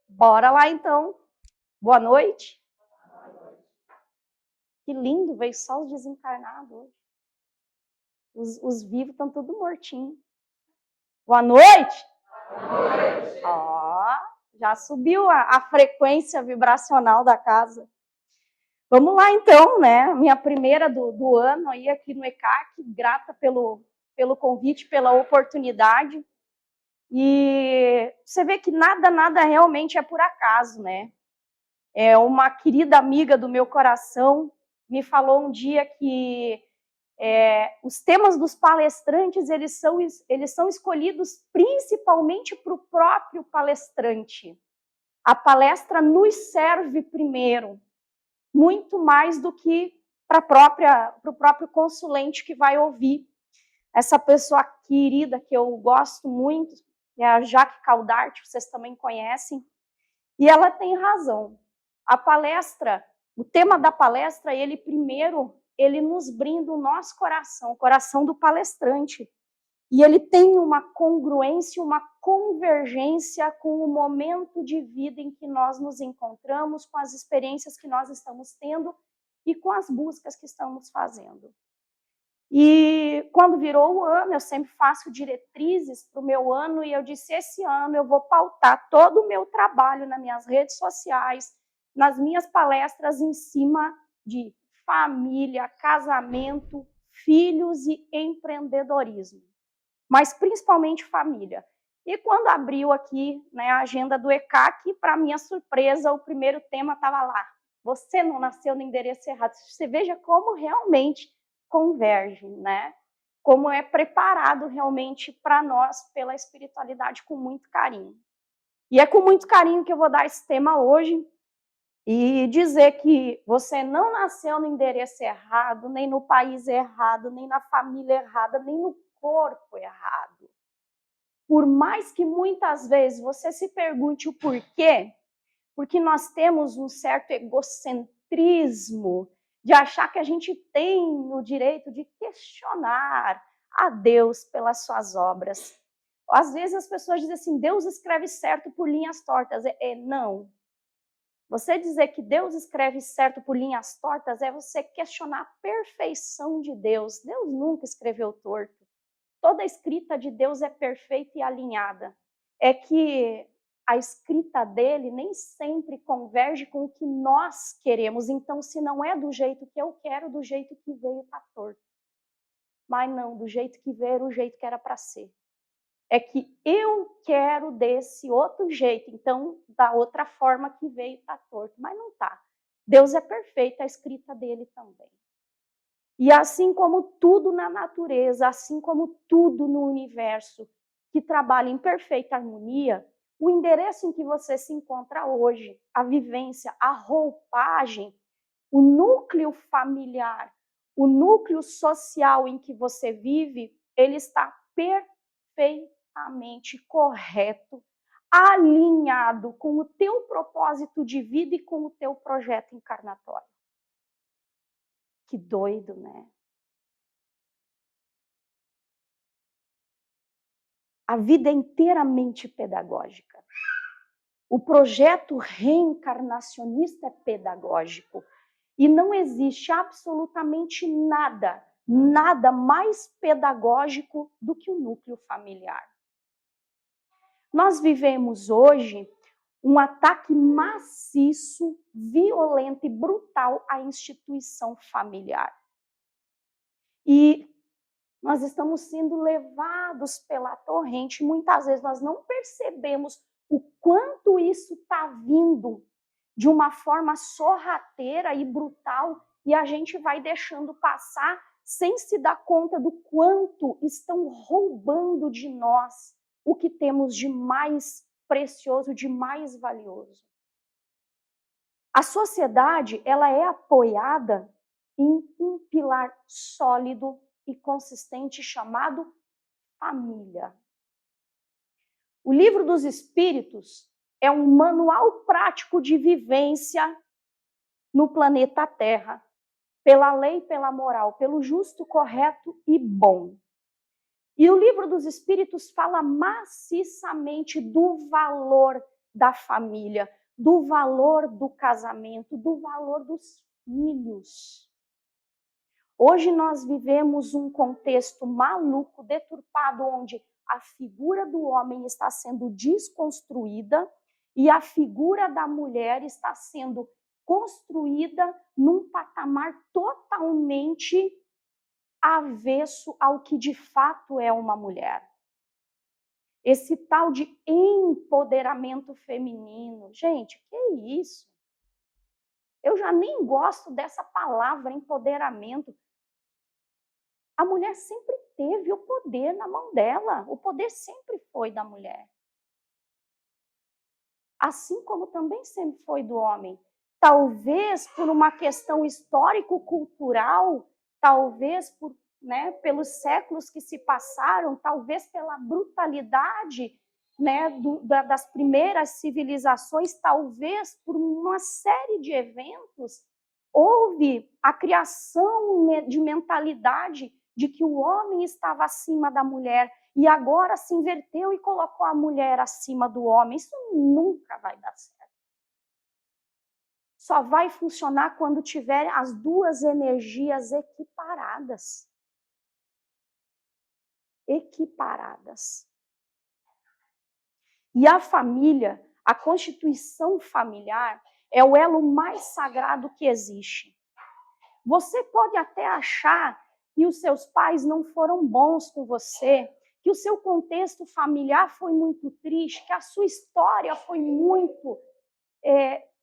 Bora lá então. Boa noite. Que lindo, veio só os desencarnados hoje. Os vivos estão tudo mortinhos. Boa noite. Boa noite. Ó, já subiu a frequência vibracional da casa. Vamos lá então, né? Minha primeira do ano aí aqui no ECAC, grata pelo convite, pela oportunidade. E você vê que nada realmente é por acaso, né? É uma querida amiga do meu coração me falou um dia que os temas dos palestrantes eles são escolhidos principalmente para o próprio palestrante. A palestra nos serve primeiro, muito mais do que para o próprio consulente que vai ouvir. Essa pessoa querida que eu gosto muito, é a Jaque Caldart, vocês também conhecem, e ela tem razão. A palestra, o tema da palestra, ele nos brinda o nosso coração, o coração do palestrante. E ele tem uma congruência, uma convergência com o momento de vida em que nós nos encontramos, com as experiências que nós estamos tendo e com as buscas que estamos fazendo. E quando virou o ano, eu sempre faço diretrizes para o meu ano e eu disse, esse ano eu vou pautar todo o meu trabalho nas minhas redes sociais, nas minhas palestras em cima de família, casamento, filhos e empreendedorismo. Mas principalmente família. E quando abriu aqui, né, a agenda do ECAC, para minha surpresa, o primeiro tema estava lá. Você não nasceu no endereço errado. Você veja como realmente converge, né? Como é preparado realmente para nós pela espiritualidade com muito carinho. E é com muito carinho que eu vou dar esse tema hoje e dizer que você não nasceu no endereço errado, nem no país errado, nem na família errada, nem no corpo errado. Por mais que muitas vezes você se pergunte o porquê, porque nós temos um certo egocentrismo de achar que a gente tem o direito de questionar a Deus pelas suas obras. Às vezes as pessoas dizem assim, Deus escreve certo por linhas tortas. Não. Você dizer que Deus escreve certo por linhas tortas é você questionar a perfeição de Deus. Deus nunca escreveu torto. Toda a escrita de Deus é perfeita e alinhada. É que a escrita dele nem sempre converge com o que nós queremos. Então, se não é do jeito que eu quero, do jeito que veio, está torto. Mas não, do jeito que veio, o jeito que era para ser. É que eu quero desse outro jeito, então, da outra forma que veio, está torto. Mas não está. Deus é perfeito, a escrita dele também. E assim como tudo na natureza, assim como tudo no universo que trabalha em perfeita harmonia, o endereço em que você se encontra hoje, a vivência, a roupagem, o núcleo familiar, o núcleo social em que você vive, ele está perfeitamente correto, alinhado com o teu propósito de vida e com o teu projeto encarnatório. Que doido, né? A vida é inteiramente pedagógica. O projeto reencarnacionista é pedagógico. E não existe absolutamente nada mais pedagógico do que o núcleo familiar. Nós vivemos hoje um ataque maciço, violento e brutal à instituição familiar. E nós estamos sendo levados pela torrente. Muitas vezes nós não percebemos o quanto isso está vindo de uma forma sorrateira e brutal e a gente vai deixando passar sem se dar conta do quanto estão roubando de nós o que temos de mais precioso, de mais valioso. A sociedade, ela é apoiada em um pilar sólido e consistente chamado família. O Livro dos Espíritos é um manual prático de vivência no planeta Terra, pela lei, pela moral, pelo justo, correto e bom. E o Livro dos Espíritos fala maciçamente do valor da família, do valor do casamento, do valor dos filhos. Hoje nós vivemos um contexto maluco, deturpado, onde a figura do homem está sendo desconstruída e a figura da mulher está sendo construída num patamar totalmente avesso ao que de fato é uma mulher. Esse tal de empoderamento feminino. Gente, que é isso? Eu já nem gosto dessa palavra empoderamento. A mulher sempre teve o poder na mão dela. O poder sempre foi da mulher. Assim como também sempre foi do homem. Talvez por uma questão histórico-cultural, talvez por, pelos séculos que se passaram, talvez pela brutalidade, das primeiras civilizações, talvez por uma série de eventos, houve a criação de mentalidade de que o homem estava acima da mulher e agora se inverteu e colocou a mulher acima do homem. Isso nunca vai dar certo. Só vai funcionar quando tiver as duas energias equiparadas. Equiparadas. E a família, a constituição familiar, é o elo mais sagrado que existe. Você pode até achar que os seus pais não foram bons com você, que o seu contexto familiar foi muito triste, que a sua história foi muito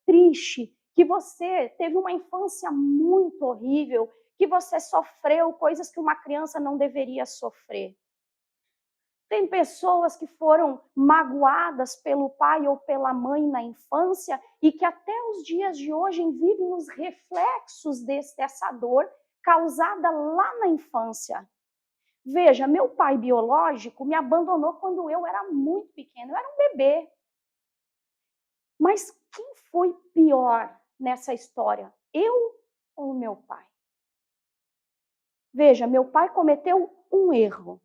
triste, que você teve uma infância muito horrível, que você sofreu coisas que uma criança não deveria sofrer. Tem pessoas que foram magoadas pelo pai ou pela mãe na infância e que até os dias de hoje vivem os reflexos dessa dor causada lá na infância. Veja, meu pai biológico me abandonou quando eu era muito pequena, eu era um bebê. Mas quem foi pior nessa história? Eu ou meu pai? Veja, meu pai cometeu um erro.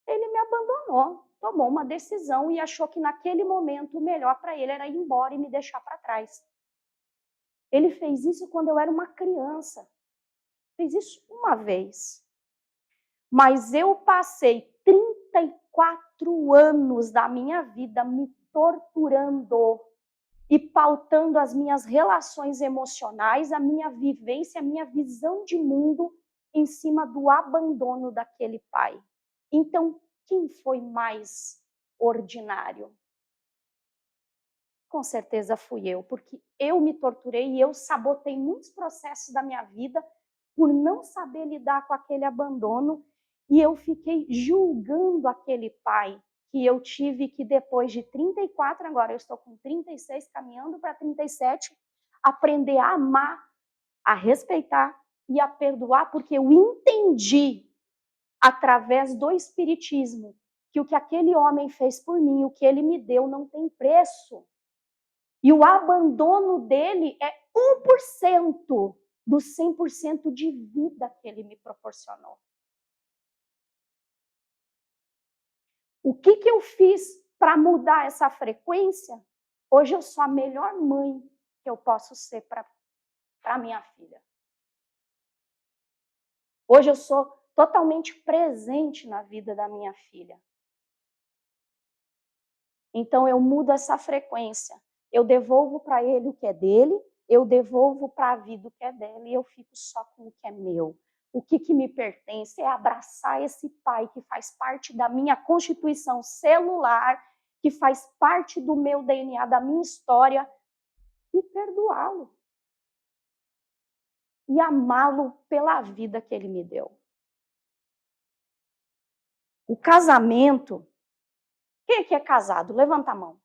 Ele me abandonou, tomou uma decisão e achou que naquele momento o melhor para ele era ir embora e me deixar para trás. Ele fez isso quando eu era uma criança. Fez isso uma vez. Mas eu passei 34 anos da minha vida me torturando e pautando as minhas relações emocionais, a minha vivência, a minha visão de mundo em cima do abandono daquele pai. Então, quem foi mais ordinário? Com certeza fui eu, porque eu me torturei e eu sabotei muitos processos da minha vida por não saber lidar com aquele abandono e eu fiquei julgando aquele pai que eu tive que depois de 34, agora eu estou com 36, caminhando para 37, aprender a amar, a respeitar e a perdoar, porque eu entendi através do espiritismo que o que aquele homem fez por mim, o que ele me deu, não tem preço. E o abandono dele é 1% do 100% de vida que ele me proporcionou. O que eu fiz para mudar essa frequência? Hoje eu sou a melhor mãe que eu posso ser para minha filha. Hoje eu sou totalmente presente na vida da minha filha. Então eu mudo essa frequência. Eu devolvo para ele o que é dele, eu devolvo para a vida o que é dela e eu fico só com o que é meu. O que me pertence é abraçar esse pai que faz parte da minha constituição celular, que faz parte do meu DNA, da minha história, e perdoá-lo. E amá-lo pela vida que ele me deu. O casamento... Quem aqui é casado? Levanta a mão.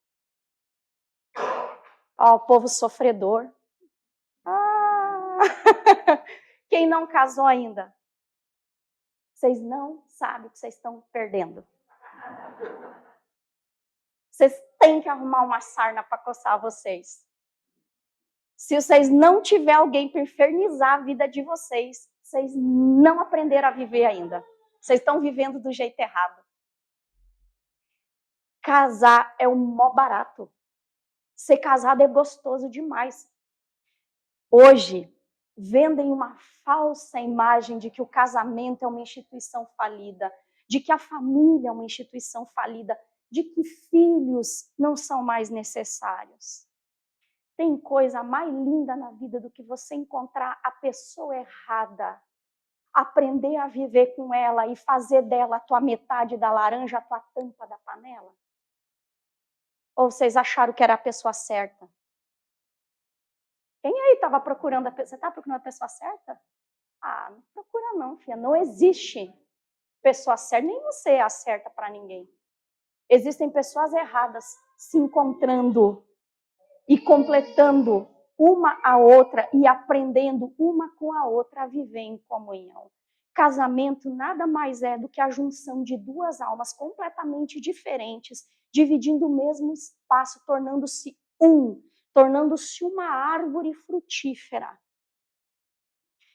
Ó, o povo sofredor. Quem não casou ainda? Vocês não sabem o que vocês estão perdendo. Vocês têm que arrumar uma sarna para coçar vocês. Se vocês não tiverem alguém para infernizar a vida de vocês, vocês não aprenderam a viver ainda. Vocês estão vivendo do jeito errado. Casar é o mó barato. Ser casado é gostoso demais. Hoje, vendem uma falsa imagem de que o casamento é uma instituição falida, de que a família é uma instituição falida, de que filhos não são mais necessários. Tem coisa mais linda na vida do que você encontrar a pessoa errada, aprender a viver com ela e fazer dela a tua metade da laranja, a tua tampa da panela? Ou vocês acharam que era a pessoa certa? Quem aí estava procurando a pessoa? Você está procurando a pessoa certa? Ah, não procura não, filha. Não existe pessoa certa, nem você é a certa para ninguém. Existem pessoas erradas se encontrando e completando uma a outra e aprendendo uma com a outra a viver em comunhão. Casamento nada mais é do que a junção de duas almas completamente diferentes, dividindo o mesmo espaço, tornando-se um, tornando-se uma árvore frutífera.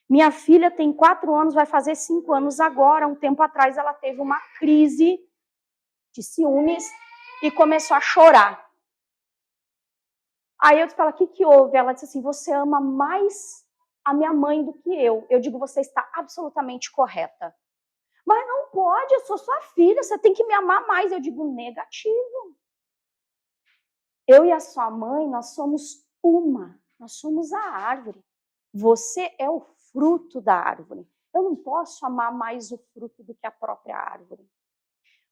Minha filha tem 4 anos, vai fazer 5 anos agora. Um tempo atrás ela teve uma crise de ciúmes e começou a chorar. Aí eu disse para ela, o que houve? Ela disse assim, você ama mais a minha mãe do que eu. Eu digo, você está absolutamente correta. Mas não pode, eu sou sua filha, você tem que me amar mais. Eu digo, negativo. Eu e a sua mãe, nós somos uma, nós somos a árvore. Você é o fruto da árvore. Eu não posso amar mais o fruto do que a própria árvore.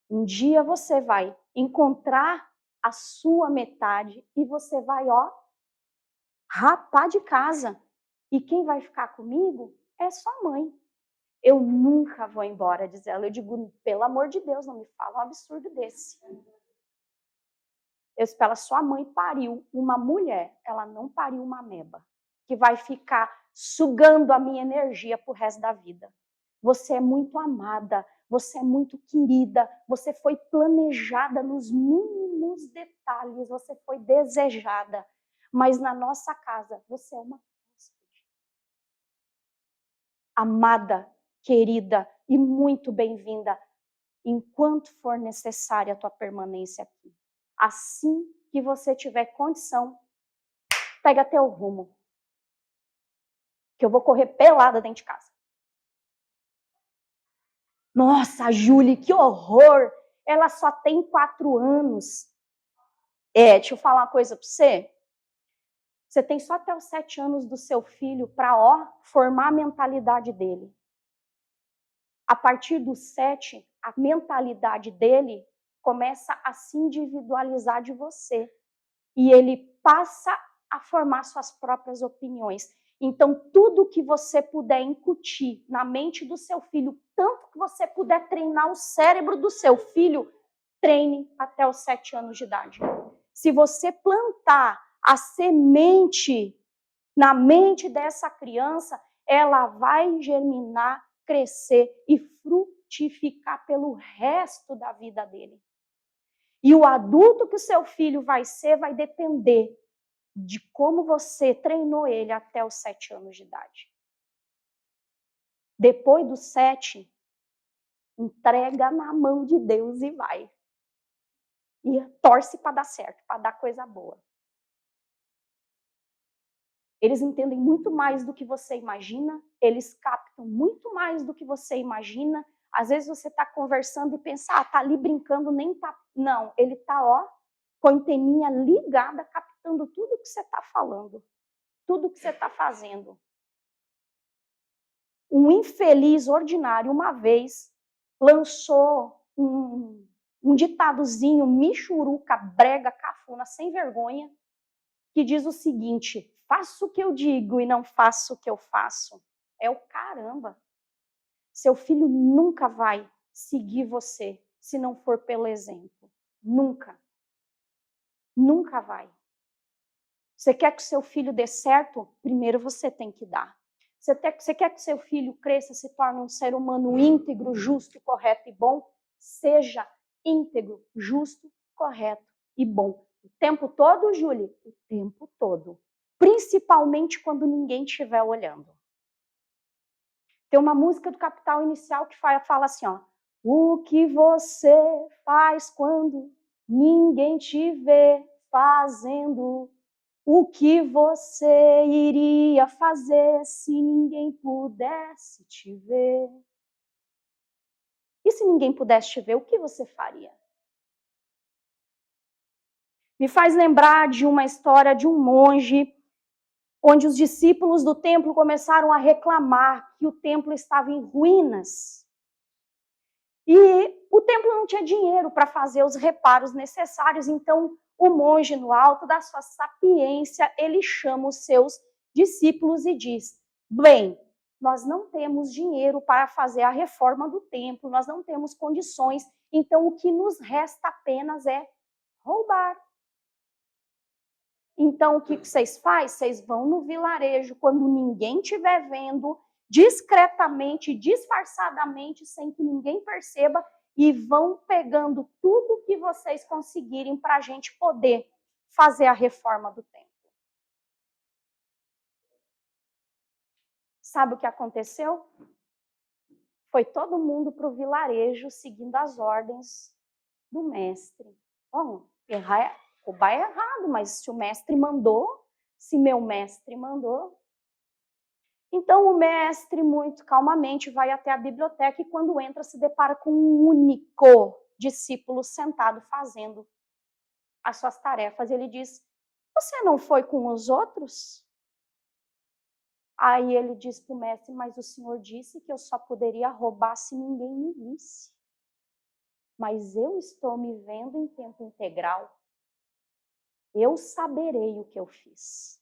Um dia você vai encontrar a sua metade e você vai, rapar de casa. E quem vai ficar comigo é sua mãe. Eu nunca vou embora, diz ela. Eu digo, pelo amor de Deus, não me fala um absurdo desse. Eu espero, sua mãe pariu uma mulher, ela não pariu uma ameba, que vai ficar sugando a minha energia pro resto da vida. Você é muito amada, você é muito querida, você foi planejada nos mínimos detalhes, você foi desejada. Mas na nossa casa, você é uma hóspede. Amada, querida e muito bem-vinda, enquanto for necessária a tua permanência aqui. Assim que você tiver condição, pega teu rumo. Que eu vou correr pelada dentro de casa. Nossa, Júlia, que horror! Ela só tem 4 anos. Deixa eu falar uma coisa para você. Você tem só até os 7 anos do seu filho para, formar a mentalidade dele. A partir dos 7, a mentalidade dele começa a se individualizar de você. E ele passa a formar suas próprias opiniões. Então, tudo que você puder incutir na mente do seu filho, tanto que você puder treinar o cérebro do seu filho, treine até os 7 anos de idade. Se você plantar a semente na mente dessa criança, ela vai germinar, crescer e frutificar pelo resto da vida dele. E o adulto que o seu filho vai ser vai depender de como você treinou ele até os 7 anos de idade. Depois dos 7, entrega na mão de Deus e vai. E torce para dar certo, para dar coisa boa. Eles entendem muito mais do que você imagina, eles captam muito mais do que você imagina. Às vezes você está conversando e pensa, tá ali brincando, nem tá. Não, ele tá, com a anteninha ligada, captando tudo que você está falando, tudo que você está fazendo. Um infeliz ordinário, uma vez, lançou um ditadozinho michuruca, brega, cafuna, sem vergonha, que diz o seguinte: faço o que eu digo e não faço o que eu faço. É o caramba. Seu filho nunca vai seguir você se não for pelo exemplo. Nunca. Nunca vai. Você quer que o seu filho dê certo? Primeiro você tem que dar. Você quer que seu filho cresça, se torne um ser humano íntegro, justo, correto e bom? Seja íntegro, justo, correto e bom. O tempo todo, Júlia? O tempo todo. Principalmente quando ninguém estiver olhando. Tem uma música do Capital Inicial que fala assim, o que você faz quando ninguém te vê? fazendo o que você iria fazer se ninguém pudesse te ver? E se ninguém pudesse te ver, o que você faria? Me faz lembrar de uma história de um monge, onde os discípulos do templo começaram a reclamar que o templo estava em ruínas. E o templo não tinha dinheiro para fazer os reparos necessários, então o monge, no alto da sua sapiência, ele chama os seus discípulos e diz: bem, nós não temos dinheiro para fazer a reforma do templo, nós não temos condições, então o que nos resta apenas é roubar. Então, o que vocês fazem? Vocês vão no vilarejo, quando ninguém estiver vendo, discretamente, disfarçadamente, sem que ninguém perceba, e vão pegando tudo que vocês conseguirem para a gente poder fazer a reforma do templo. Sabe o que aconteceu? Foi todo mundo para o vilarejo, seguindo as ordens do mestre. Bom, roubar é errado, mas se o mestre mandou, se meu mestre mandou. Então o mestre, muito calmamente, vai até a biblioteca e quando entra se depara com um único discípulo sentado fazendo as suas tarefas. Ele diz: você não foi com os outros? Aí ele diz para o mestre: mas o senhor disse que eu só poderia roubar se ninguém me visse. Mas eu estou me vendo em tempo integral. Eu saberei o que eu fiz.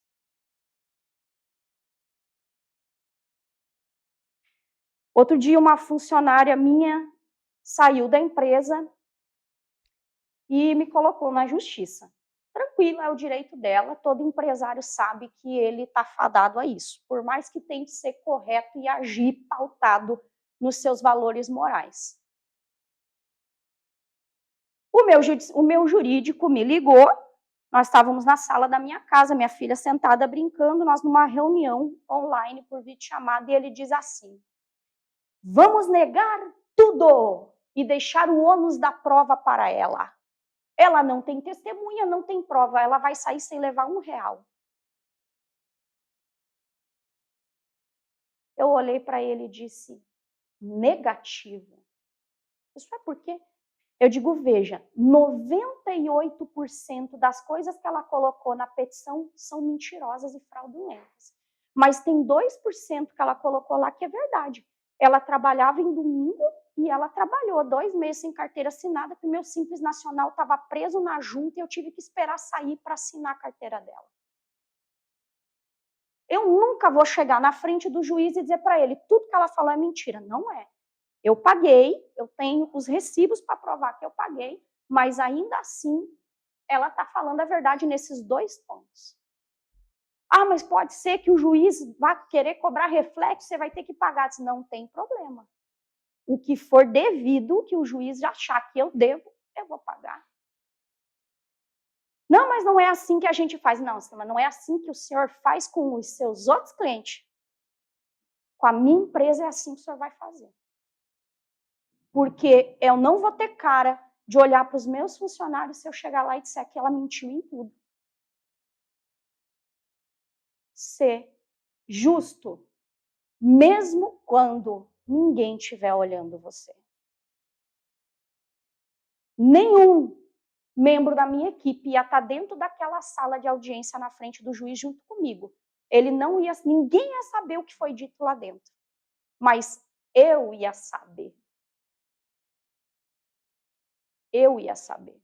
Outro dia, uma funcionária minha saiu da empresa e me colocou na justiça. Tranquilo, é o direito dela, todo empresário sabe que ele está fadado a isso, por mais que tente ser correto e agir pautado nos seus valores morais. O meu jurídico me ligou, nós estávamos na sala da minha casa, minha filha sentada brincando, nós numa reunião online por videochamada, e ele diz assim: vamos negar tudo e deixar o ônus da prova para ela. Ela não tem testemunha, não tem prova, ela vai sair sem levar R$1. Eu olhei para ele e disse: negativo. Isso é por quê? Eu digo, veja, 98% das coisas que ela colocou na petição são mentirosas e fraudulentas. Mas tem 2% que ela colocou lá que é verdade. Ela trabalhava em domingo e ela trabalhou 2 meses sem carteira assinada, porque o meu Simples Nacional estava preso na junta e eu tive que esperar sair para assinar a carteira dela. Eu nunca vou chegar na frente do juiz e dizer para ele, tudo que ela falou é mentira. Não é. Eu paguei, eu tenho os recibos para provar que eu paguei, mas ainda assim ela está falando a verdade nesses 2 pontos. Ah, mas pode ser que o juiz vá querer cobrar reflexo, você vai ter que pagar. Não tem problema. O que for devido, que o juiz achar que eu devo, eu vou pagar. Não, mas não é assim que a gente faz. Não, mas não é assim que o senhor faz com os seus outros clientes. Com a minha empresa é assim que o senhor vai fazer. Porque eu não vou ter cara de olhar para os meus funcionários se eu chegar lá e disser que ela mentiu em tudo. Ser justo, mesmo quando ninguém estiver olhando você. Nenhum membro da minha equipe ia estar dentro daquela sala de audiência na frente do juiz junto comigo. Ninguém ia saber o que foi dito lá dentro. Mas eu ia saber. Eu ia saber.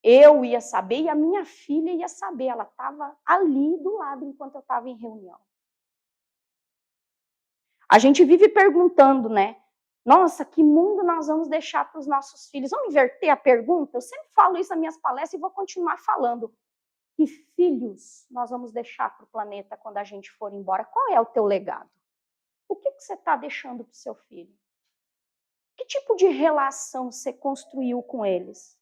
Eu ia saber e a minha filha ia saber. Ela estava ali do lado enquanto eu estava em reunião. A gente vive perguntando, né? Nossa, que mundo nós vamos deixar para os nossos filhos? Vamos inverter a pergunta? Eu sempre falo isso nas minhas palestras e vou continuar falando. Que filhos nós vamos deixar para o planeta quando a gente for embora? Qual é o teu legado? O que você está deixando para o seu filho? Que tipo de relação você construiu com eles?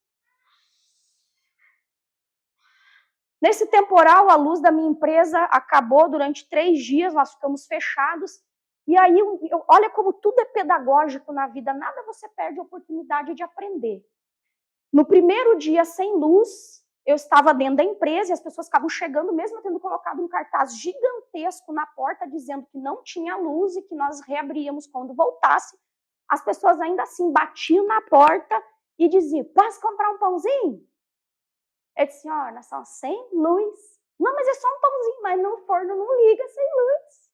Nesse temporal, a luz da minha empresa acabou durante 3 dias, nós ficamos fechados. E aí, olha como tudo é pedagógico na vida, nada você perde a oportunidade de aprender. No primeiro dia sem luz, eu estava dentro da empresa e as pessoas ficavam chegando, mesmo tendo colocado um cartaz gigantesco na porta dizendo que não tinha luz e que nós reabríamos quando voltasse. As pessoas ainda assim batiam na porta e diziam, posso comprar um pãozinho? Eu disse, senhora, nós estamos sem luz. Não, mas é só um pãozinho, mas no forno não liga sem luz.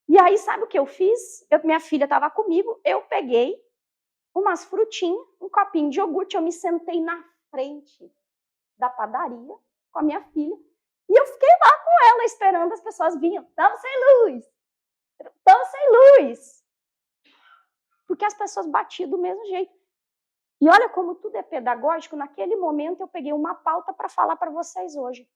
E aí, sabe o que eu fiz? Minha filha estava comigo, eu peguei umas frutinhas, um copinho de iogurte, eu me sentei na frente da padaria com a minha filha e eu fiquei lá com ela esperando as pessoas virem. Estamos sem luz! Estamos sem luz! Porque as pessoas batiam do mesmo jeito. E olha como tudo é pedagógico, naquele momento eu peguei uma pauta para falar para vocês hoje.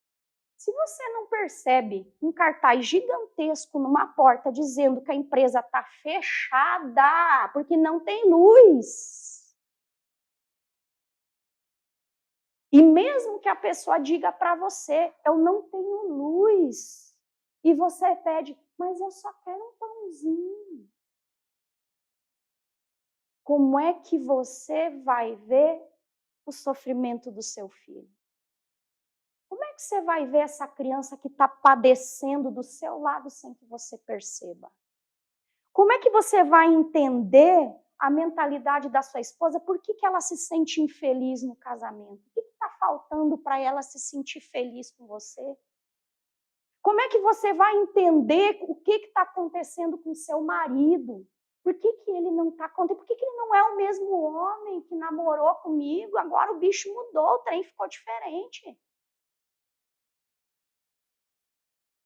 Se você não percebe um cartaz gigantesco numa porta dizendo que a empresa está fechada porque não tem luz, e mesmo que a pessoa diga para você, eu não tenho luz, e você pede, mas eu só quero um pãozinho, como é que você vai ver o sofrimento do seu filho? Como é que você vai ver essa criança que está padecendo do seu lado sem que você perceba? Como é que você vai entender a mentalidade da sua esposa? Por que ela se sente infeliz no casamento? O que está faltando para ela se sentir feliz com você? Como é que você vai entender o que está acontecendo com seu marido? Por que ele não está contente? Por que ele não é o mesmo homem que namorou comigo? Agora o bicho mudou, o trem ficou diferente.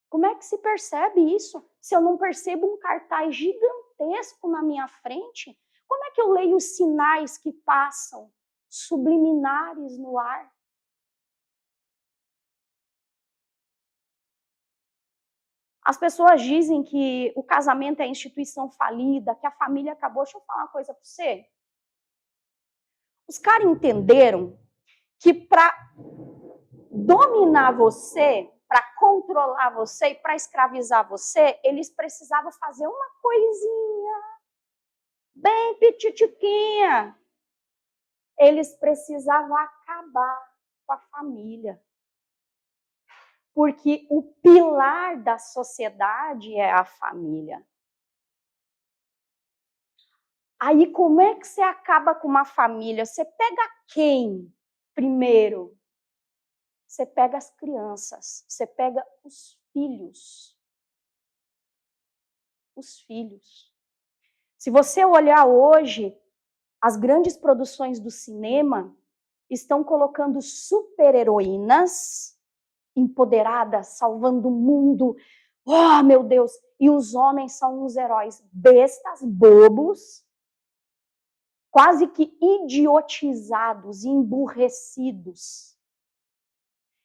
Como é que se percebe isso? Se eu não percebo um cartaz gigantesco na minha frente, como é que eu leio os sinais que passam, subliminares no ar? As pessoas dizem que o casamento é instituição falida, que a família acabou. Deixa eu falar uma coisa para você. Os caras entenderam que para dominar você, para controlar você e para escravizar você, eles precisavam fazer uma coisinha bem pititiquinha. Eles precisavam acabar com a família. Porque o pilar da sociedade é a família. Aí como é que você acaba com uma família? Você pega quem primeiro? Você pega as crianças, você pega os filhos. Os filhos. Se você olhar hoje, as grandes produções do cinema estão colocando super-heroínas empoderadas, salvando o mundo. Oh, meu Deus! E os homens são uns heróis bestas, bobos, quase que idiotizados, emburrecidos.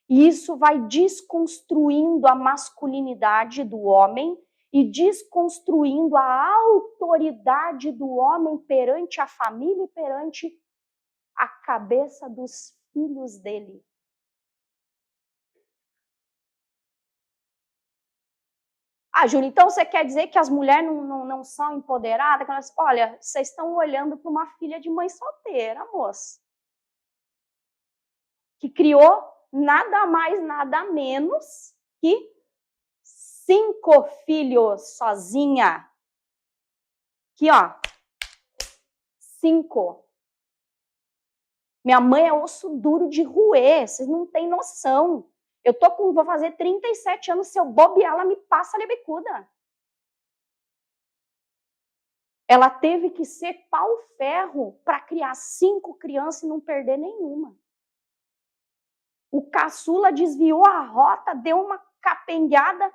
E isso vai desconstruindo a masculinidade do homem e desconstruindo a autoridade do homem perante a família e perante a cabeça dos filhos dele. Ah, Júlia, então você quer dizer que as mulheres não são empoderadas? Olha, vocês estão olhando para uma filha de mãe solteira, moça. Que criou nada mais, nada menos que 5 filhos sozinha. Aqui, ó. 5. Minha mãe é osso duro de roer, vocês não têm noção. Vou fazer 37 anos, se eu bobear, ela me passa a bicuda. Ela teve que ser pau-ferro para criar 5 crianças e não perder nenhuma. O caçula desviou a rota, deu uma capengada.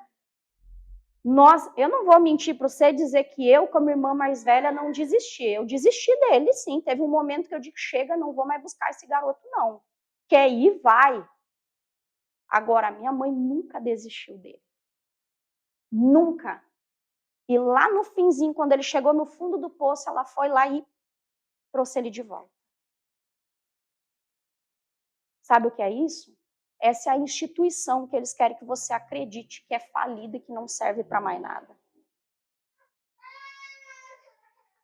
Eu não vou mentir para você dizer que eu, como irmã mais velha, não desisti. Eu desisti dele, sim. Teve um momento que eu digo, chega, não vou mais buscar esse garoto, não. Quer ir, vai. Agora, a minha mãe nunca desistiu dele. Nunca. E lá no finzinho, quando ele chegou no fundo do poço, ela foi lá e trouxe ele de volta. Sabe o que é isso? Essa é a instituição que eles querem que você acredite que é falida e que não serve para mais nada.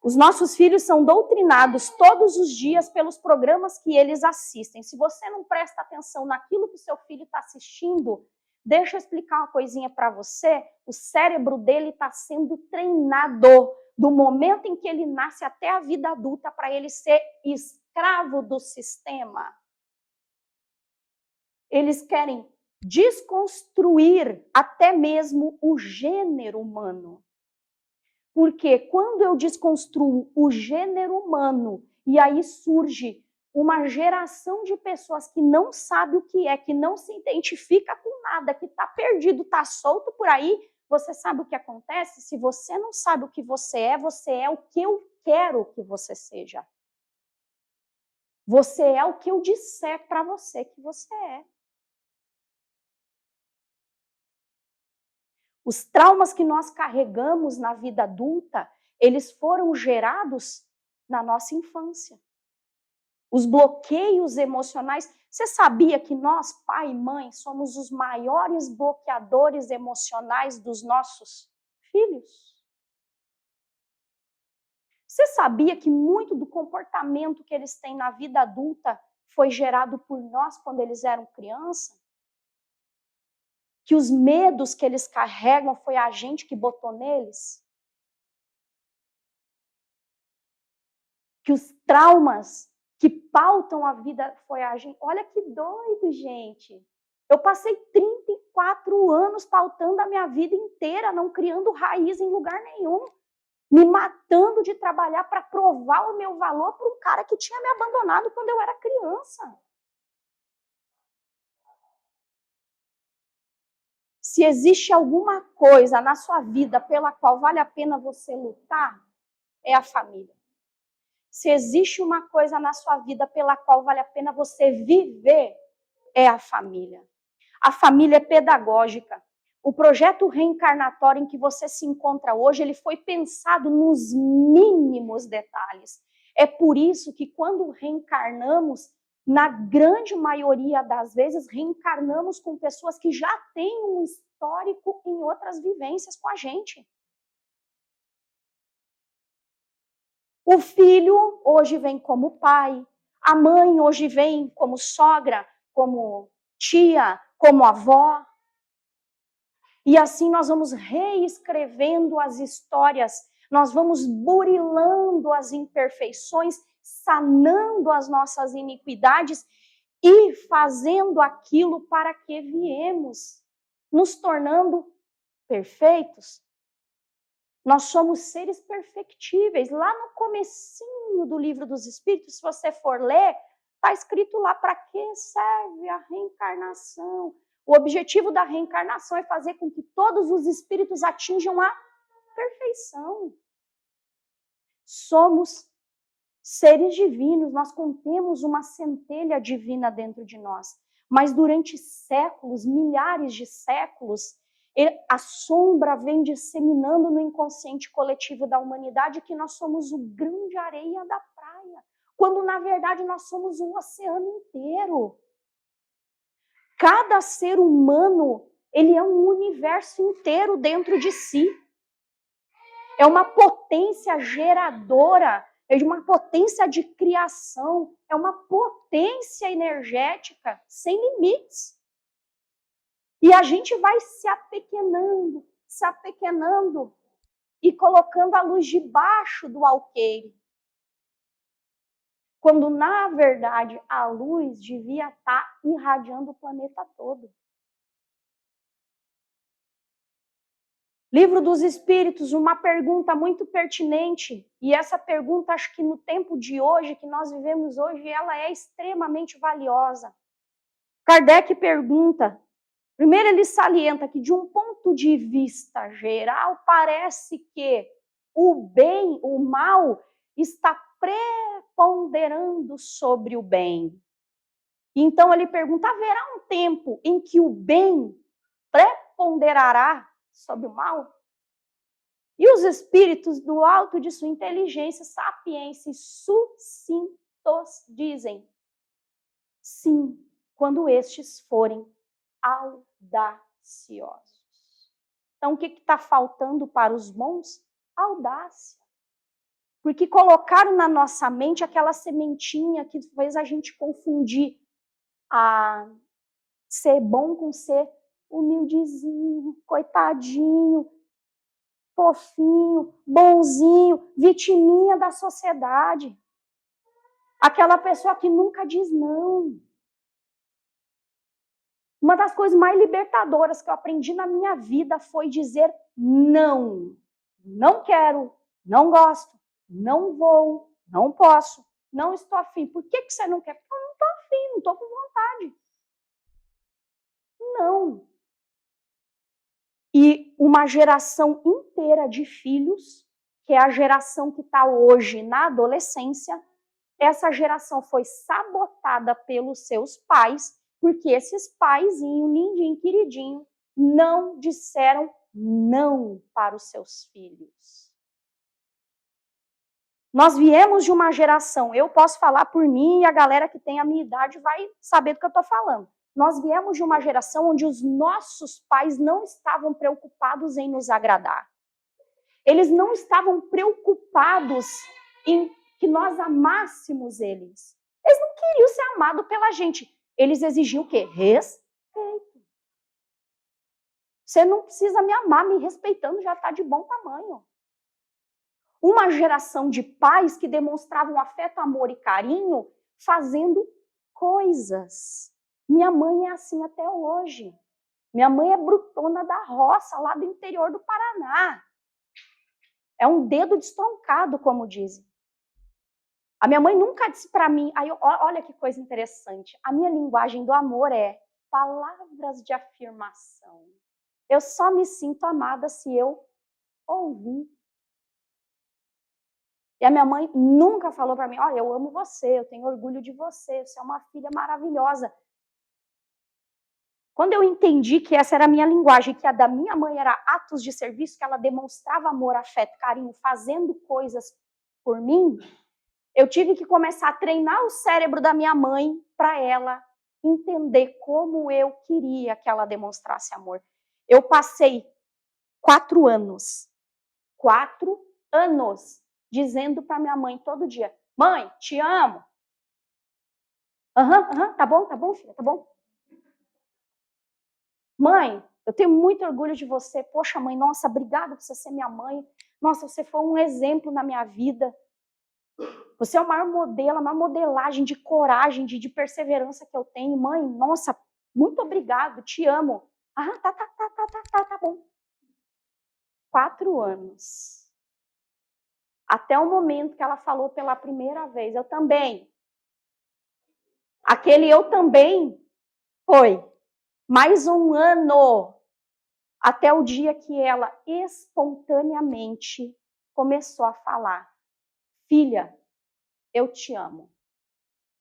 Os nossos filhos são doutrinados todos os dias pelos programas que eles assistem. Se você não presta atenção naquilo que o seu filho está assistindo, deixa eu explicar uma coisinha para você. O cérebro dele está sendo treinado do momento em que ele nasce até a vida adulta para ele ser escravo do sistema. Eles querem desconstruir até mesmo o gênero humano. Porque quando eu desconstruo o gênero humano e aí surge uma geração de pessoas que não sabe o que é, que não se identifica com nada, que está perdido, está solto por aí, você sabe o que acontece? Se você não sabe o que você é o que eu quero que você seja. Você é o que eu disser para você que você é. Os traumas que nós carregamos na vida adulta, eles foram gerados na nossa infância. Os bloqueios emocionais. Você sabia que nós, pai e mãe, somos os maiores bloqueadores emocionais dos nossos filhos? Você sabia que muito do comportamento que eles têm na vida adulta foi gerado por nós quando eles eram criança? Que os medos que eles carregam foi a gente que botou neles? Que os traumas que pautam a vida foi a gente. Olha que doido, gente. Eu passei 34 anos pautando a minha vida inteira, não criando raiz em lugar nenhum, me matando de trabalhar para provar o meu valor para um cara que tinha me abandonado quando eu era criança. Se existe alguma coisa na sua vida pela qual vale a pena você lutar, é a família. Se existe uma coisa na sua vida pela qual vale a pena você viver, é a família. A família é pedagógica. O projeto reencarnatório em que você se encontra hoje, ele foi pensado nos mínimos detalhes. É por isso que quando reencarnamos, na grande maioria das vezes, reencarnamos com pessoas que já têm um histórico em outras vivências com a gente. O filho hoje vem como pai, a mãe hoje vem como sogra, como tia, como avó. E assim nós vamos reescrevendo as histórias, nós vamos burilando as imperfeições, sanando as nossas iniquidades e fazendo aquilo para que viemos, nos tornando perfeitos. Nós somos seres perfectíveis. Lá no comecinho do Livro dos Espíritos, se você for ler, está escrito lá para que serve a reencarnação. O objetivo da reencarnação é fazer com que todos os espíritos atinjam a perfeição. Somos seres divinos, nós contemos uma centelha divina dentro de nós. Mas durante séculos, milhares de séculos, a sombra vem disseminando no inconsciente coletivo da humanidade que nós somos o grão de areia da praia, quando na verdade nós somos o oceano inteiro. Cada ser humano, ele é um universo inteiro dentro de si. É uma potência geradora, é de uma potência de criação, é uma potência energética sem limites. E a gente vai se apequenando e colocando a luz debaixo do alqueire. Quando, na verdade, a luz devia estar irradiando o planeta todo. Livro dos Espíritos, uma pergunta muito pertinente, e essa pergunta, acho que no tempo de hoje, que nós vivemos hoje, ela é extremamente valiosa. Kardec pergunta, primeiro ele salienta que de um ponto de vista geral, parece que o bem, o mal, está preponderando sobre o bem. Então ele pergunta, haverá um tempo em que o bem preponderará sobre o mal? E os espíritos, do alto de sua inteligência, sapiência e sucintos, dizem, sim, quando estes forem audaciosos. Então, o que está faltando para os bons? Audácia. Porque colocaram na nossa mente aquela sementinha que fez a gente confundir a ser bom com ser humildezinho, coitadinho, fofinho, bonzinho, vitiminha da sociedade. Aquela pessoa que nunca diz não. Uma das coisas mais libertadoras que eu aprendi na minha vida foi dizer não. Não quero, não gosto, não vou, não posso, não estou afim. Por que você não quer? Porque eu não estou afim, não estou com vontade. Não. E uma geração inteira de filhos, que é a geração que está hoje na adolescência, essa geração foi sabotada pelos seus pais, porque esses paizinho, lindinho, queridinho, não disseram não para os seus filhos. Nós viemos de uma geração, eu posso falar por mim e a galera que tem a minha idade vai saber do que eu estou falando. Nós viemos de uma geração onde os nossos pais não estavam preocupados em nos agradar. Eles não estavam preocupados em que nós amássemos eles. Eles não queriam ser amados pela gente. Eles exigiam o quê? Respeito. Você não precisa me amar, me respeitando já está de bom tamanho. Uma geração de pais que demonstravam afeto, amor e carinho fazendo coisas. Minha mãe é assim até hoje. Minha mãe é brutona da roça, lá do interior do Paraná. É um dedo destroncado, como dizem. A minha mãe nunca disse para mim, olha que coisa interessante, a minha linguagem do amor é palavras de afirmação. Eu só me sinto amada se eu ouvir. E a minha mãe nunca falou para mim, olha, eu amo você, eu tenho orgulho de você, você é uma filha maravilhosa. Quando eu entendi que essa era a minha linguagem, que a da minha mãe era atos de serviço, que ela demonstrava amor, afeto, carinho, fazendo coisas por mim, eu tive que começar a treinar o cérebro da minha mãe para ela entender como eu queria que ela demonstrasse amor. Eu passei 4 anos dizendo para minha mãe todo dia, mãe, te amo. Tá bom, filha, tá bom. Mãe, eu tenho muito orgulho de você. Poxa, mãe, nossa, obrigada por você ser minha mãe. Nossa, você foi um exemplo na minha vida. Você é o maior modelo, a maior modelagem de coragem, de perseverança que eu tenho. Mãe, nossa, muito obrigado, te amo. Tá bom. 4 anos. Até o momento que ela falou pela primeira vez, eu também. Aquele eu também foi mais 1 ano. Até o dia que ela espontaneamente começou a falar, filha, eu te amo.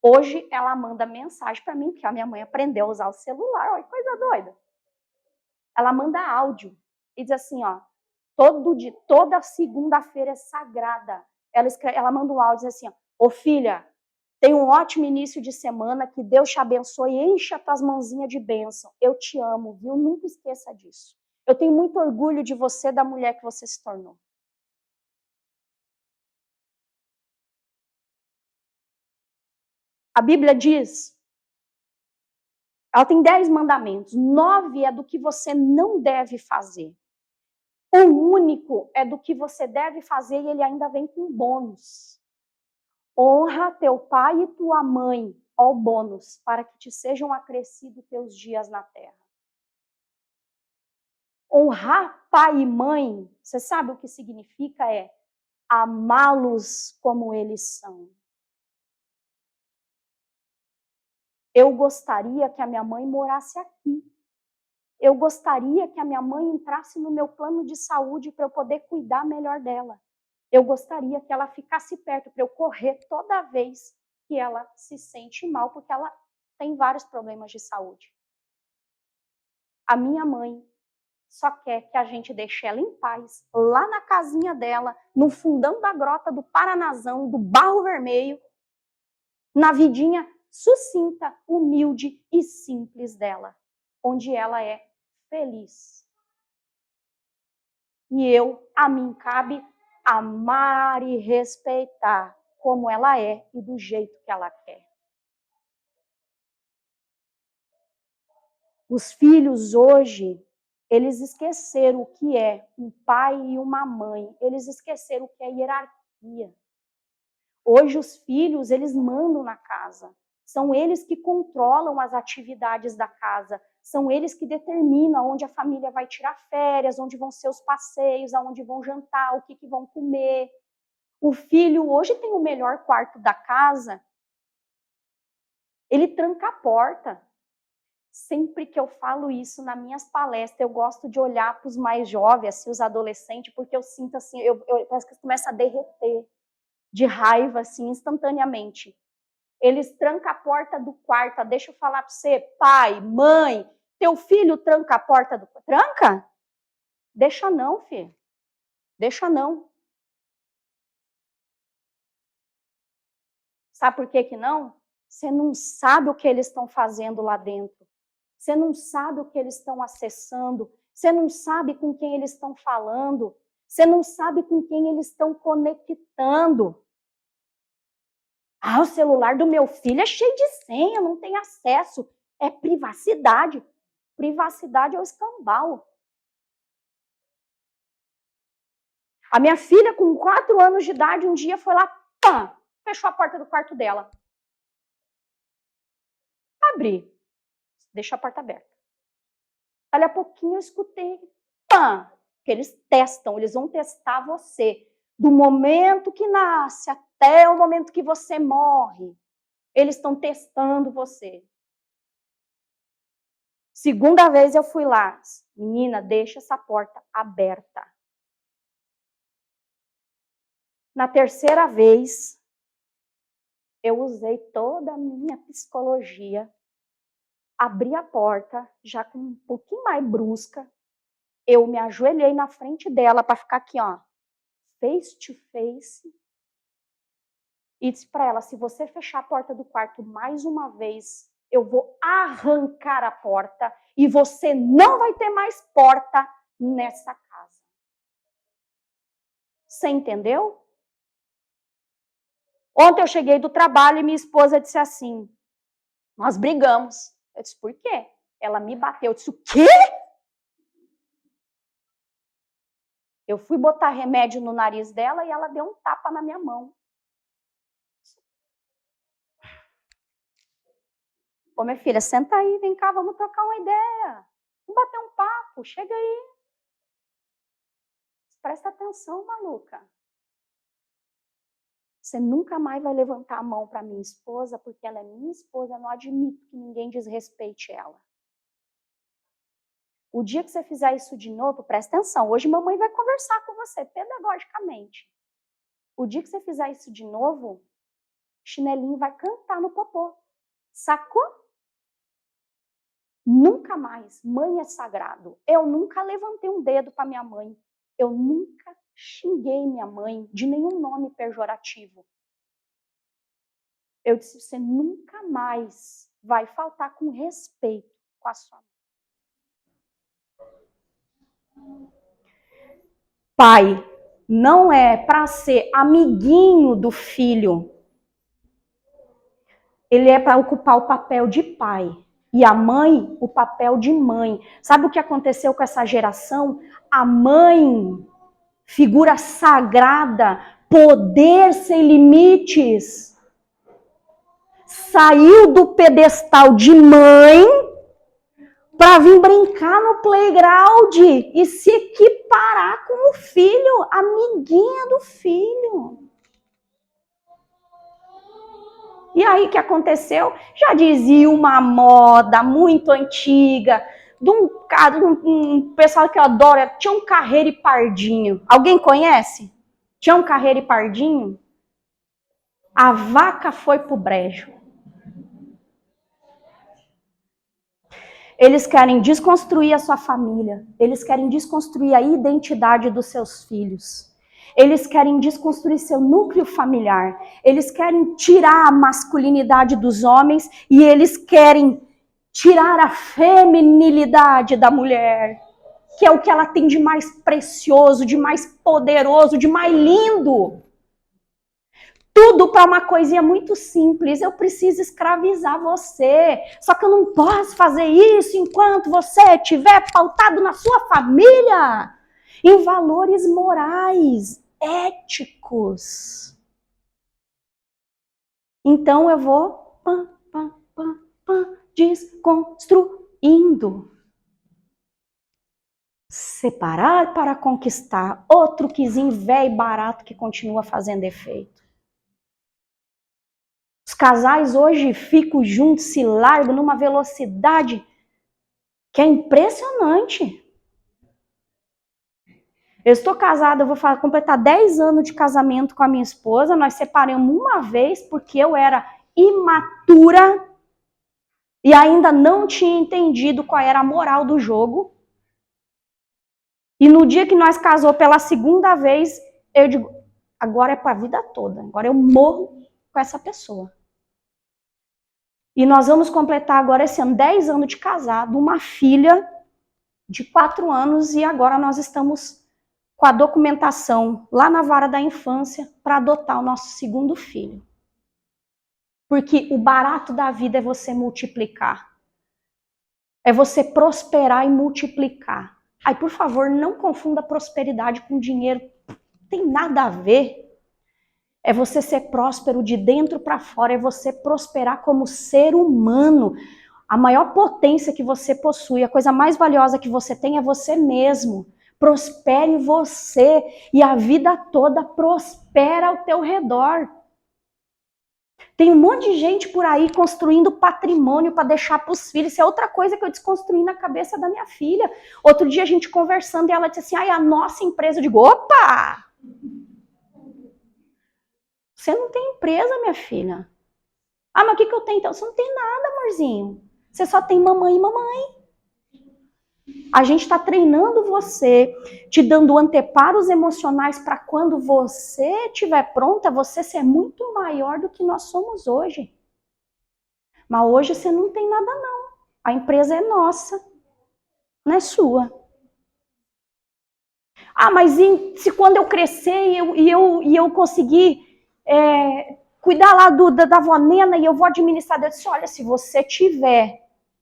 Hoje ela manda mensagem para mim, porque a minha mãe aprendeu a usar o celular, olha que coisa doida. Ela manda áudio e diz assim, ó, toda segunda-feira é sagrada. Ela manda um áudio e diz assim, ó, ô filha, tenha um ótimo início de semana, que Deus te abençoe e encha as tuas mãozinhas de bênção. Eu te amo, viu? Nunca esqueça disso. Eu tenho muito orgulho de você, da mulher que você se tornou. A Bíblia diz, ela tem 10 mandamentos, 9 é do que você não deve fazer. O único é do que você deve fazer e ele ainda vem com bônus. Honra teu pai e tua mãe, ó bônus, para que te sejam acrescidos teus dias na terra. Honrar pai e mãe, você sabe o que significa? É amá-los como eles são. Eu gostaria que a minha mãe morasse aqui. Eu gostaria que a minha mãe entrasse no meu plano de saúde para eu poder cuidar melhor dela. Eu gostaria que ela ficasse perto para eu correr toda vez que ela se sente mal, porque ela tem vários problemas de saúde. A minha mãe só quer que a gente deixe ela em paz, lá na casinha dela, no fundão da grota do Paranazão, do Barro Vermelho, na vidinha sucinta, humilde e simples dela, onde ela é feliz. E a mim cabe amar e respeitar como ela é e do jeito que ela quer. Os filhos hoje, eles esqueceram o que é um pai e uma mãe. Eles esqueceram o que é hierarquia. Hoje os filhos, eles mandam na casa. São eles que controlam as atividades da casa. São eles que determinam onde a família vai tirar férias, onde vão ser os passeios, aonde vão jantar, o que vão comer. O filho hoje tem o melhor quarto da casa. Ele tranca a porta. Sempre que eu falo isso nas minhas palestras, eu gosto de olhar para os mais jovens, assim, os adolescentes, porque eu sinto assim, parece que começa a derreter de raiva, assim, instantaneamente. Eles trancam a porta do quarto. Deixa eu falar para você, pai, mãe, teu filho tranca a porta do quarto. Tranca? Deixa não, filho. Deixa não. Sabe por que não? Você não sabe o que eles estão fazendo lá dentro. Você não sabe o que eles estão acessando. Você não sabe com quem eles estão falando. Você não sabe com quem eles estão conectando. Ah, o celular do meu filho é cheio de senha, não tem acesso. É privacidade. Privacidade é o escambau. A minha filha, com 4 anos de idade, um dia foi lá, pã, fechou a porta do quarto dela. Abri. Deixa a porta aberta. Dali a pouquinho eu escutei, pã, que eles testam, eles vão testar você. Do momento que nasce até o momento que você morre, eles estão testando você. Segunda vez eu fui lá, menina, deixa essa porta aberta. Na terceira vez, eu usei toda a minha psicologia, abri a porta, já com um pouquinho mais brusca, eu me ajoelhei na frente dela para ficar aqui, ó, face to face, e disse para ela, se você fechar a porta do quarto mais uma vez, eu vou arrancar a porta e você não vai ter mais porta nessa casa. Você entendeu? Ontem eu cheguei do trabalho e minha esposa disse assim, nós brigamos. Eu disse, por quê? Ela me bateu. Eu disse, o quê? Eu fui botar remédio no nariz dela e ela deu um tapa na minha mão. Ô, minha filha, senta aí, vem cá, vamos trocar uma ideia. Vamos bater um papo, chega aí. Presta atenção, maluca. Você nunca mais vai levantar a mão para minha esposa, porque ela é minha esposa, eu não admito que ninguém desrespeite ela. O dia que você fizer isso de novo, presta atenção, hoje mamãe vai conversar com você, pedagogicamente. O dia que você fizer isso de novo, chinelinho vai cantar no popô. Sacou? Nunca mais. Mãe é sagrado. Eu nunca levantei um dedo para minha mãe. Eu nunca xinguei minha mãe de nenhum nome pejorativo. Eu disse, você nunca mais vai faltar com respeito com a sua mãe. Pai não é para ser amiguinho do filho. Ele é para ocupar o papel de pai. E a mãe, o papel de mãe. Sabe o que aconteceu com essa geração? A mãe, figura sagrada, poder sem limites, saiu do pedestal de mãe para vir brincar no playground e se equiparar com o filho, amiguinha do filho. E aí o que aconteceu? Já dizia uma moda muito antiga, de um pessoal que eu adoro, Tião Carreiro e Pardinho. Alguém conhece? Tião Carreiro e Pardinho? A vaca foi pro brejo. Eles querem desconstruir a sua família. Eles querem desconstruir a identidade dos seus filhos. Eles querem desconstruir seu núcleo familiar. Eles querem tirar a masculinidade dos homens e eles querem tirar a feminilidade da mulher. que é o que ela tem de mais precioso, de mais poderoso, de mais lindo. Tudo para uma coisinha muito simples. Eu preciso escravizar você. Só que eu não posso fazer isso enquanto você estiver pautado na sua família, em valores morais, éticos. Então eu vou desconstruindo. Separar para conquistar. Outro quizinho velho e barato que continua fazendo efeito. Os casais hoje ficam juntos, se largam numa velocidade que é impressionante. Eu estou casada, eu vou completar 10 anos de casamento com a minha esposa. Nós separamos uma vez porque eu era imatura e ainda não tinha entendido qual era a moral do jogo. E no dia que nós casou pela segunda vez, eu digo, agora é para a vida toda. Agora eu morro com essa pessoa. E nós vamos completar agora esse ano 10 anos de casado, uma filha de 4 anos e agora nós estamos com a documentação lá na vara da infância para adotar o nosso segundo filho. Porque o barato da vida é você multiplicar. É você prosperar e multiplicar. Ai, por favor, não confunda prosperidade com dinheiro. Não tem nada a ver. É você ser próspero de dentro para fora, é você prosperar como ser humano. A maior potência que você possui, a coisa mais valiosa que você tem é você mesmo. Prospere você e a vida toda prospera ao teu redor. Tem um monte de gente por aí construindo patrimônio para deixar para os filhos. Isso é outra coisa que eu desconstruí na cabeça da minha filha. Outro dia a gente conversando e ela disse assim, ai, a nossa empresa. Eu digo, opa! Você não tem empresa, minha filha. Ah, mas o que eu tenho então? Você não tem nada, amorzinho. Você só tem mamãe e mamãe. A gente está treinando você, te dando anteparos emocionais para quando você estiver pronta, você ser muito maior do que nós somos hoje. Mas hoje você não tem nada não. A empresa é nossa, não é sua. Ah, mas se quando eu crescer e eu conseguir cuidar lá da avó Nena e eu vou administrar, eu disse, olha, se você tiver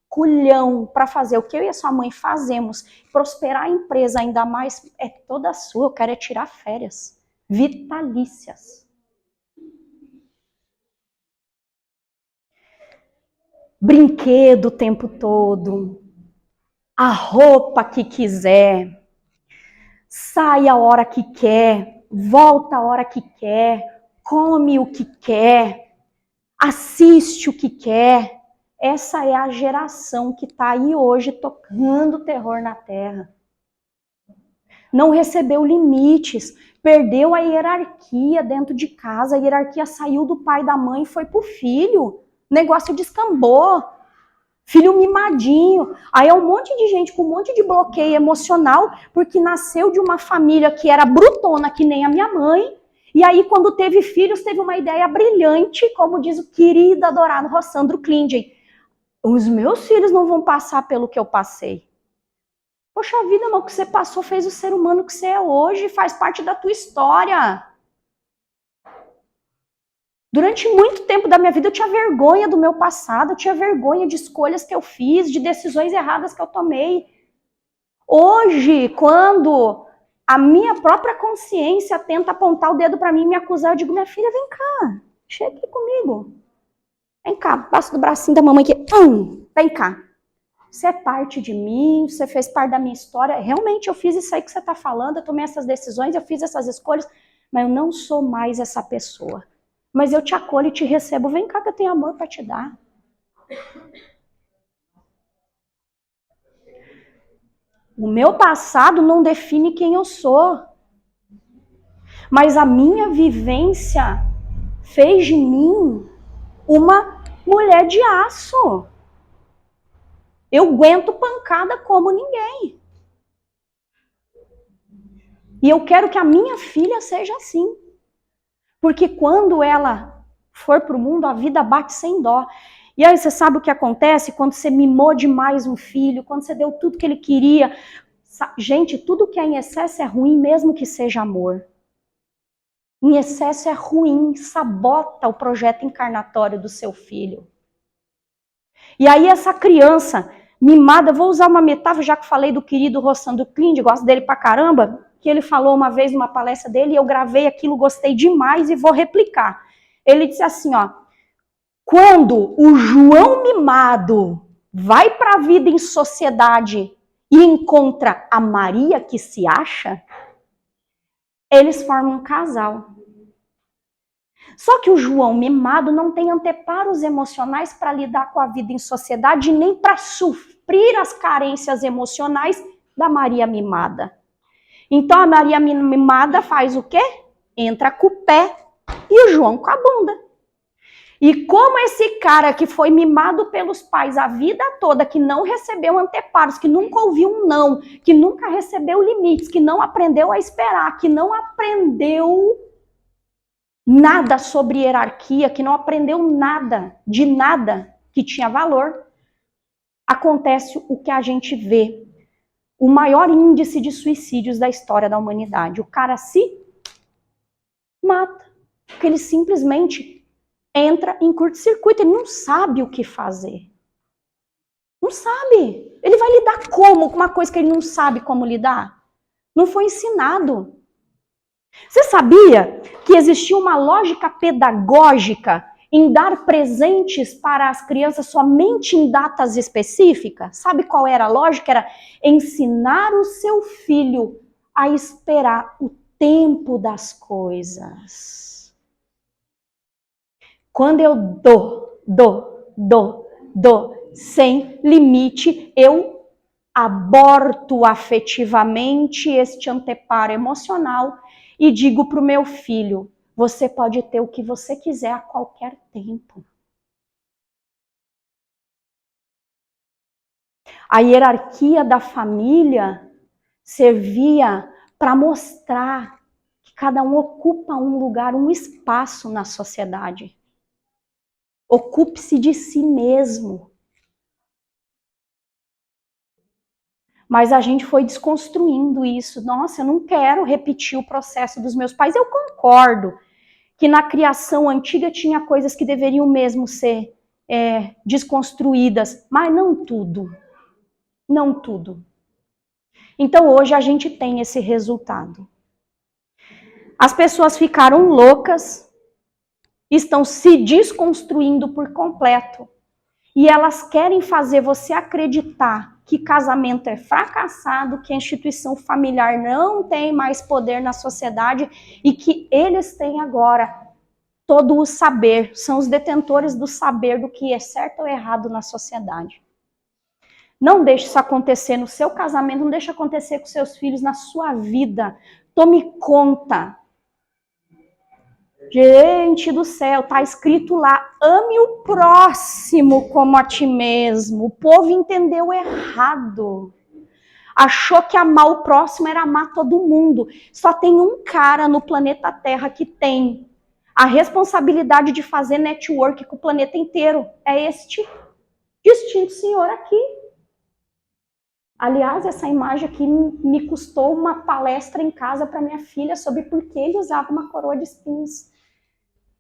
culhão para fazer o que eu e a sua mãe fazemos, prosperar a empresa ainda mais, é toda sua, eu quero tirar férias vitalícias. Brinquedo o tempo todo, a roupa que quiser, sai a hora que quer, volta a hora que quer, come o que quer, assiste o que quer. Essa é a geração que está aí hoje tocando terror na terra. Não recebeu limites, perdeu a hierarquia dentro de casa, a hierarquia saiu do pai e da mãe e foi pro filho. O negócio descambou. Filho mimadinho. Aí é um monte de gente com um monte de bloqueio emocional, porque nasceu de uma família que era brutona, que nem a minha mãe. E aí, quando teve filhos, teve uma ideia brilhante, como diz o querido, adorado Rossandro Klinden. Os meus filhos não vão passar pelo que eu passei. Poxa vida, mas o que você passou fez o ser humano que você é hoje, faz parte da tua história. Durante muito tempo da minha vida eu tinha vergonha do meu passado, eu tinha vergonha de escolhas que eu fiz, de decisões erradas que eu tomei. Hoje, quando a minha própria consciência tenta apontar o dedo para mim e me acusar, eu digo, minha filha, vem cá, chega aqui comigo. Vem cá, passo do bracinho da mamãe aqui, vem cá. Você é parte de mim, você fez parte da minha história. Realmente eu fiz isso aí que você está falando, eu tomei essas decisões, eu fiz essas escolhas, mas eu não sou mais essa pessoa. Mas eu te acolho e te recebo. Vem cá que eu tenho amor para te dar. O meu passado não define quem eu sou. Mas a minha vivência fez de mim uma mulher de aço. Eu aguento pancada como ninguém. E eu quero que a minha filha seja assim. Porque quando ela for para o mundo, a vida bate sem dó. E aí você sabe o que acontece quando você mimou demais um filho, quando você deu tudo que ele queria. Gente, tudo que é em excesso é ruim, mesmo que seja amor. Em excesso é ruim, sabota o projeto encarnatório do seu filho. E aí essa criança mimada, vou usar uma metáfora, já que falei do querido Rossandro Klinde, gosto dele pra caramba, que ele falou uma vez numa palestra dele, e eu gravei aquilo, gostei demais e vou replicar. Ele disse assim, ó, quando o João mimado vai para a vida em sociedade e encontra a Maria que se acha, eles formam um casal. Só que o João mimado não tem anteparos emocionais para lidar com a vida em sociedade, nem para suprir as carências emocionais da Maria mimada. Então a Maria mimada faz o quê? Entra com o pé e o João com a bunda. E como esse cara que foi mimado pelos pais a vida toda, que não recebeu anteparos, que nunca ouviu um não, que nunca recebeu limites, que não aprendeu a esperar, que não aprendeu nada sobre hierarquia, que não aprendeu nada, de nada que tinha valor, acontece o que a gente vê. O maior índice de suicídios da história da humanidade. O cara se mata, porque ele simplesmente entra em curto-circuito, ele não sabe o que fazer. Não sabe. Ele vai lidar como com uma coisa que ele não sabe como lidar? Não foi ensinado. Você sabia que existia uma lógica pedagógica em dar presentes para as crianças somente em datas específicas? Sabe qual era a lógica? Era ensinar o seu filho a esperar o tempo das coisas. Quando eu dou, sem limite, eu aborto afetivamente este anteparo emocional e digo para o meu filho, você pode ter o que você quiser a qualquer tempo. A hierarquia da família servia para mostrar que cada um ocupa um lugar, um espaço na sociedade. Ocupe-se de si mesmo. Mas a gente foi desconstruindo isso. Nossa, eu não quero repetir o processo dos meus pais. Eu concordo que na criação antiga tinha coisas que deveriam mesmo ser desconstruídas, mas não tudo. Não tudo. Então hoje a gente tem esse resultado. As pessoas ficaram loucas, estão se desconstruindo por completo. E elas querem fazer você acreditar que casamento é fracassado, que a instituição familiar não tem mais poder na sociedade e que eles têm agora todo o saber, são os detentores do saber do que é certo ou errado na sociedade. Não deixe isso acontecer no seu casamento, não deixe acontecer com seus filhos, na sua vida. Tome conta. Gente do céu, tá escrito lá, ame o próximo como a ti mesmo. O povo entendeu errado. Achou que amar o próximo era amar todo mundo. Só tem um cara no planeta Terra que tem a responsabilidade de fazer network com o planeta inteiro. É este distinto senhor aqui. Aliás, essa imagem aqui me custou uma palestra em casa para minha filha sobre por que ele usava uma coroa de espinhos.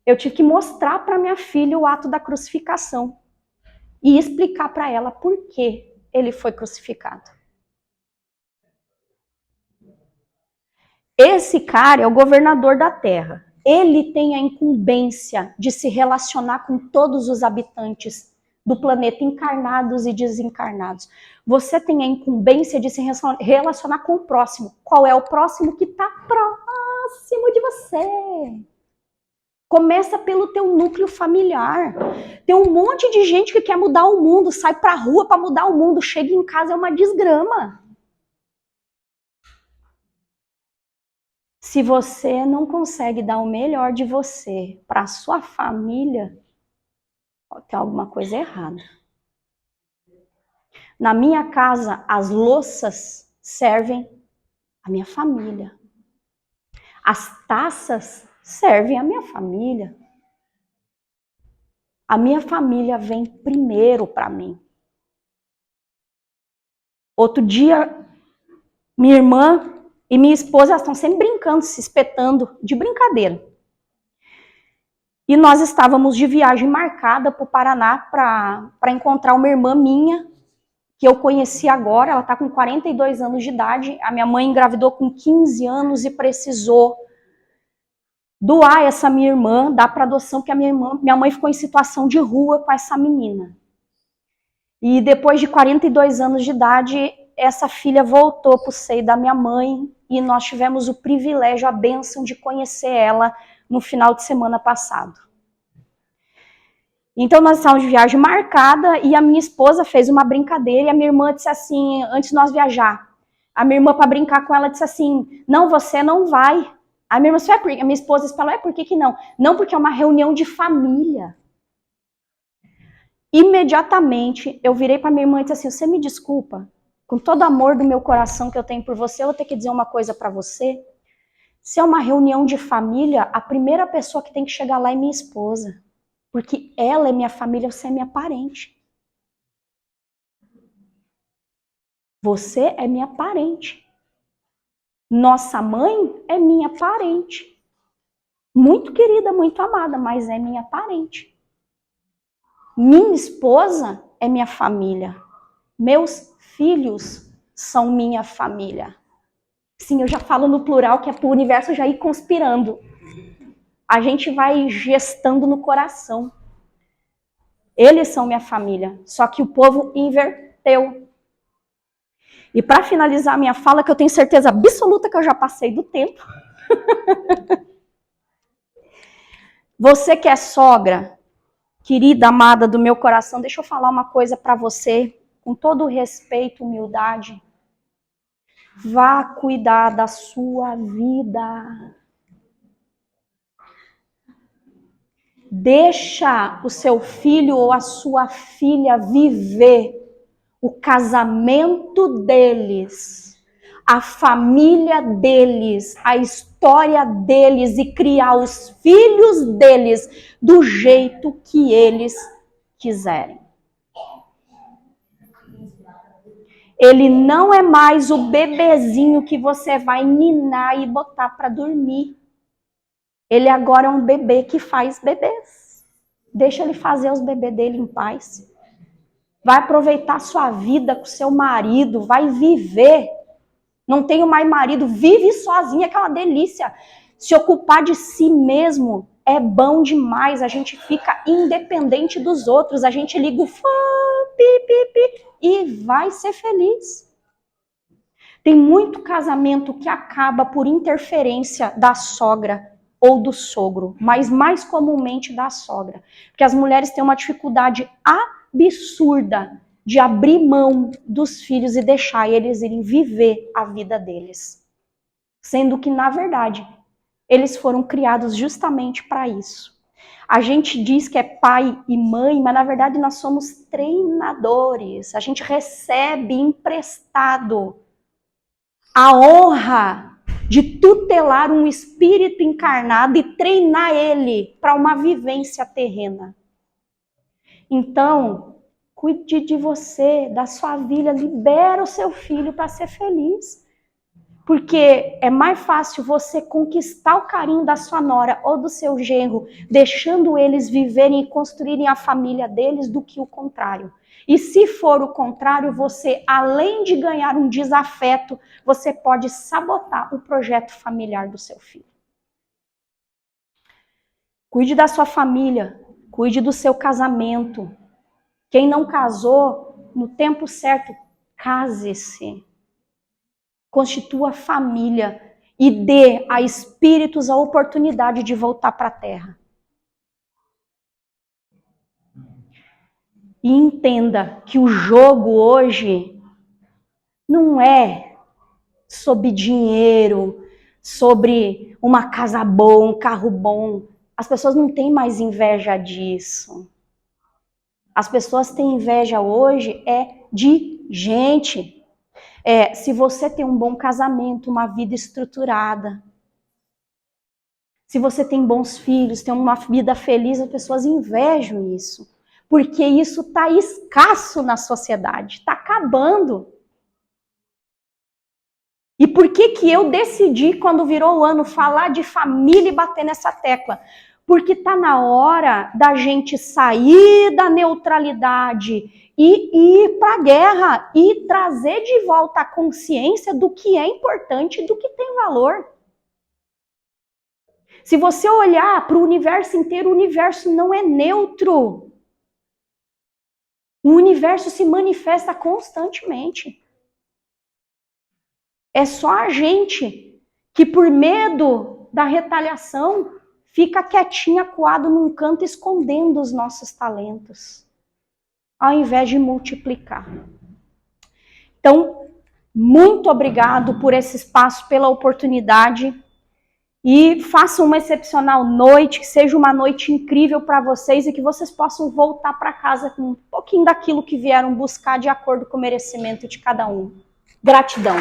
Eu tive que mostrar para minha filha o ato da crucificação e explicar para ela por que ele foi crucificado. Esse cara é o governador da Terra. Ele tem a incumbência de se relacionar com todos os habitantes do planeta, encarnados e desencarnados. Você tem a incumbência de se relacionar com o próximo. Qual é o próximo que está próximo de você? Começa pelo teu núcleo familiar. Tem um monte de gente que quer mudar o mundo, sai pra rua para mudar o mundo, chega em casa é uma desgrama. Se você não consegue dar o melhor de você para a sua família, tem alguma coisa errada. Na minha casa, as louças servem a minha família. As taças servem a minha família. A minha família vem primeiro para mim. Outro dia, Minha irmã e minha esposa estão sempre brincando, se espetando, de brincadeira. E nós estávamos de viagem marcada para o Paraná para encontrar uma irmã minha, que eu conheci agora, ela está com 42 anos de idade. A minha mãe engravidou com 15 anos e precisou doar essa minha irmã, dar para adoção, porque minha mãe ficou em situação de rua com essa menina. E depois de 42 anos de idade, essa filha voltou para o seio da minha mãe e nós tivemos o privilégio, a bênção de conhecer ela no final de semana passado. Então nós estávamos de viagem marcada e a minha esposa fez uma brincadeira e a minha irmã disse assim, antes de nós viajar, a minha irmã, para brincar com ela, disse assim, não, você não vai. A minha irmã, a minha esposa falou, por que não? Não, porque é uma reunião de família. Imediatamente, eu virei para minha irmã e disse assim, você me desculpa, com todo o amor do meu coração que eu tenho por você, eu vou ter que dizer uma coisa para você. Se é uma reunião de família, a primeira pessoa que tem que chegar lá é minha esposa. Porque ela é minha família, você é minha parente. Você é minha parente. Nossa mãe é minha parente. Muito querida, muito amada, mas é minha parente. Minha esposa é minha família. Meus filhos são minha família. Sim, eu já falo no plural, que é para o universo já ir conspirando. A gente vai gestando no coração. Eles são minha família, só que o povo inverteu. E para finalizar a minha fala, que eu tenho certeza absoluta que eu já passei do tempo. Você que é sogra, querida, amada do meu coração, deixa eu falar uma coisa para você, com todo respeito e humildade. Vá cuidar da sua vida. Deixa o seu filho ou a sua filha viver o casamento deles, a família deles, a história deles e criar os filhos deles do jeito que eles quiserem. Ele não é mais o bebezinho que você vai ninar e botar para dormir. Ele agora é um bebê que faz bebês. Deixa ele fazer os bebês dele em paz. Vai aproveitar sua vida com seu marido, vai viver. Não tenho mais marido, vive sozinha, que é uma delícia. Se ocupar de si mesmo é bom demais. A gente fica independente dos outros. A gente liga o fone, pi, pi, pi, e vai ser feliz. Tem muito casamento que acaba por interferência da sogra ou do sogro, mas mais comumente da sogra. Porque as mulheres têm uma dificuldade absurda de abrir mão dos filhos e deixar eles irem viver a vida deles. Sendo que, na verdade, eles foram criados justamente para isso. A gente diz que é pai e mãe, mas na verdade nós somos treinadores. A gente recebe emprestado a honra de tutelar um espírito encarnado e treinar ele para uma vivência terrena. Então, cuide de você, da sua vida, libera o seu filho para ser feliz. Porque é mais fácil você conquistar o carinho da sua nora ou do seu genro, deixando eles viverem e construírem a família deles, do que o contrário. E se for o contrário, você, além de ganhar um desafeto, você pode sabotar o projeto familiar do seu filho. Cuide da sua família, cuide do seu casamento. Quem não casou, no tempo certo, case-se. Constitua família e dê a espíritos a oportunidade de voltar para a Terra. E entenda que o jogo hoje não é sobre dinheiro, sobre uma casa boa, um carro bom. As pessoas não têm mais inveja disso. As pessoas têm inveja hoje de gente. Se você tem um bom casamento, uma vida estruturada, se você tem bons filhos, tem uma vida feliz, as pessoas invejam isso. Porque isso está escasso na sociedade, está acabando. E por que que eu decidi, quando virou o ano, falar de família e bater nessa tecla? Porque tá na hora da gente sair da neutralidade e ir para a guerra e trazer de volta a consciência do que é importante e do que tem valor. Se você olhar para o universo inteiro, o universo não é neutro. O universo se manifesta constantemente. É só a gente que, por medo da retaliação, fica quietinho, acuado num canto, escondendo os nossos talentos, ao invés de multiplicar. Então, muito obrigado por esse espaço, pela oportunidade. E façam uma excepcional noite, que seja uma noite incrível para vocês e que vocês possam voltar para casa com um pouquinho daquilo que vieram buscar de acordo com o merecimento de cada um. Gratidão.